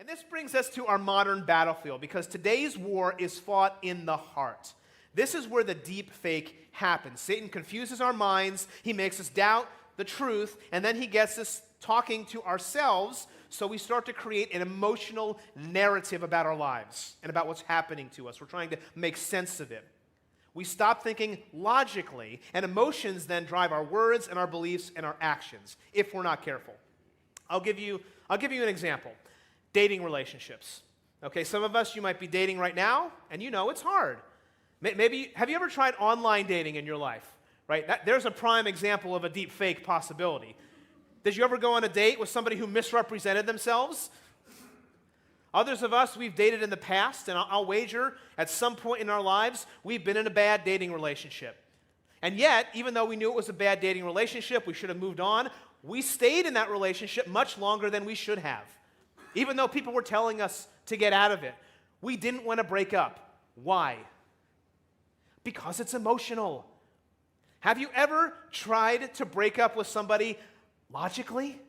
this brings us to our modern battlefield, because today's war is fought in the heart. This is where the deep fake happens. Satan confuses our minds, he makes us doubt the truth, and then he gets us talking to ourselves, so we start to create an emotional narrative about our lives and about what's happening to us. We're trying to make sense of it. We stop thinking logically, and emotions then drive our words and our beliefs and our actions, if we're not careful. I'll give you an example. Dating relationships. Okay, some of us, you might be dating right now, and you know it's hard. Maybe, have you ever tried online dating in your life? Right? There's a prime example of a deep fake possibility. Did you ever go on a date with somebody who misrepresented themselves? Others of us, we've dated in the past, and I'll wager at some point in our lives, we've been in a bad dating relationship. And yet, even though we knew it was a bad dating relationship, we should have moved on, we stayed in that relationship much longer than we should have. Even though people were telling us to get out of it, we didn't want to break up. Why? Because it's emotional. Have you ever tried to break up with somebody logically?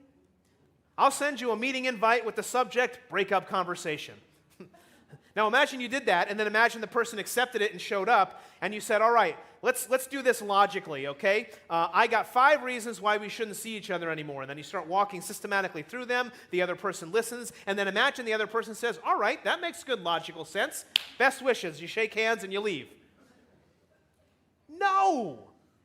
I'll send you a meeting invite with the subject, breakup conversation. Now imagine you did that, and then imagine the person accepted it and showed up, and you said, all right, let's do this logically, okay? I got 5 reasons why we shouldn't see each other anymore. And then you start walking systematically through them, the other person listens, and then imagine the other person says, all right, that makes good logical sense. Best wishes. You shake hands and you leave. No!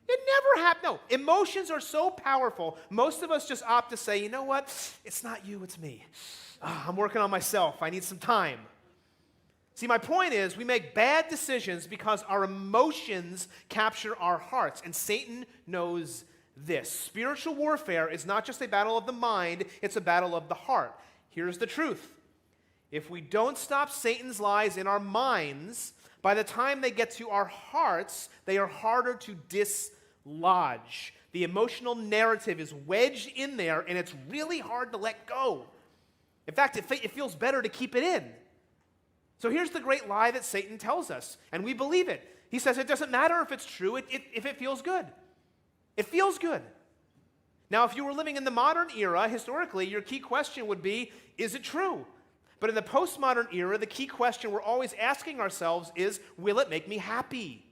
It never happened. No, emotions are so powerful, most of us just opt to say, you know what? It's not you, it's me. I'm working on myself. I need some time. See, my point is, we make bad decisions because our emotions capture our hearts, and Satan knows this. Spiritual warfare is not just a battle of the mind, it's a battle of the heart. Here's the truth. If we don't stop Satan's lies in our minds, by the time they get to our hearts, they are harder to dislodge. The emotional narrative is wedged in there, and it's really hard to let go. In fact, it feels better to keep it in. So here's the great lie that Satan tells us, and we believe it. He says it doesn't matter if it's true, if it feels good. It feels good. Now, if you were living in the modern era, historically, your key question would be, is it true? But in the postmodern era, the key question we're always asking ourselves is, will it make me happy?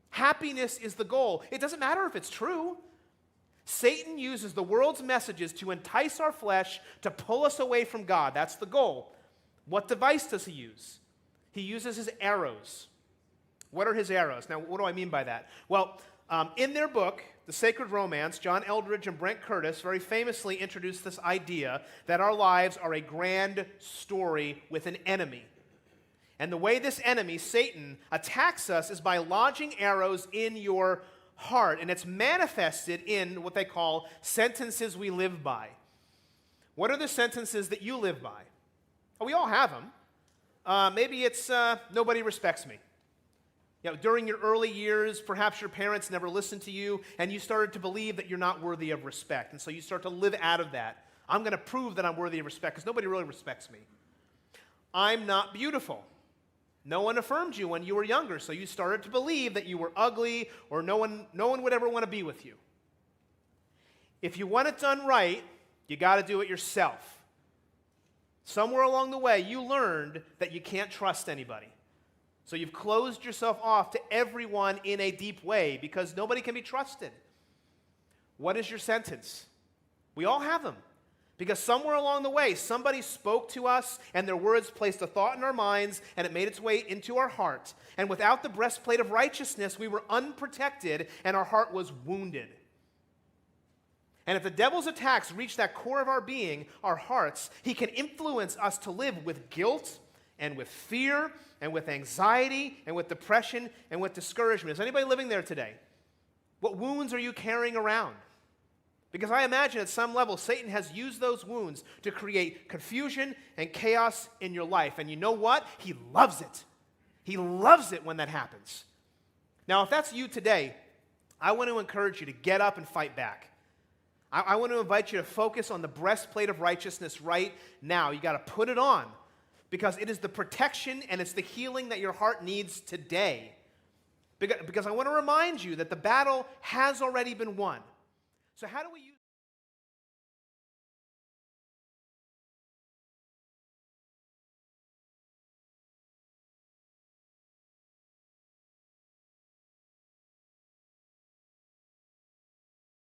Happiness is the goal. It doesn't matter if it's true. Satan uses the world's messages to entice our flesh, to pull us away from God. That's the goal. What device does he use? He uses his arrows. What are his arrows? Now, what do I mean by that? Well, in their book, The Sacred Romance, John Eldredge and Brent Curtis very famously introduced this idea that our lives are a grand story with an enemy. And the way this enemy, Satan, attacks us is by lodging arrows in your heart, and it's manifested in what they call sentences we live by. What are the sentences that you live by? Oh, we all have them. Maybe it's, nobody respects me. You know, during your early years, perhaps your parents never listened to you, and you started to believe that you're not worthy of respect, and so you start to live out of that. I'm going to prove that I'm worthy of respect, because nobody really respects me. I'm not beautiful. No one affirmed you when you were younger, so you started to believe that you were ugly, or no one would ever want to be with you. If you want it done right, you got to do it yourself. Somewhere along the way, you learned that you can't trust anybody. So you've closed yourself off to everyone in a deep way because nobody can be trusted. What is your sentence? We all have them. Because somewhere along the way, somebody spoke to us and their words placed a thought in our minds and it made its way into our heart. And without the breastplate of righteousness, we were unprotected and our heart was wounded. And if the devil's attacks reach that core of our being, our hearts, he can influence us to live with guilt and with fear and with anxiety and with depression and with discouragement. Is anybody living there today? What wounds are you carrying around? Because I imagine at some level, Satan has used those wounds to create confusion and chaos in your life. And you know what? He loves it. He loves it when that happens. Now, if that's you today, I want to encourage you to get up and fight back. I want to invite you to focus on the breastplate of righteousness right now. You got to put it on because it is the protection and it's the healing that your heart needs today. Because I want to remind you that the battle has already been won. So how do we use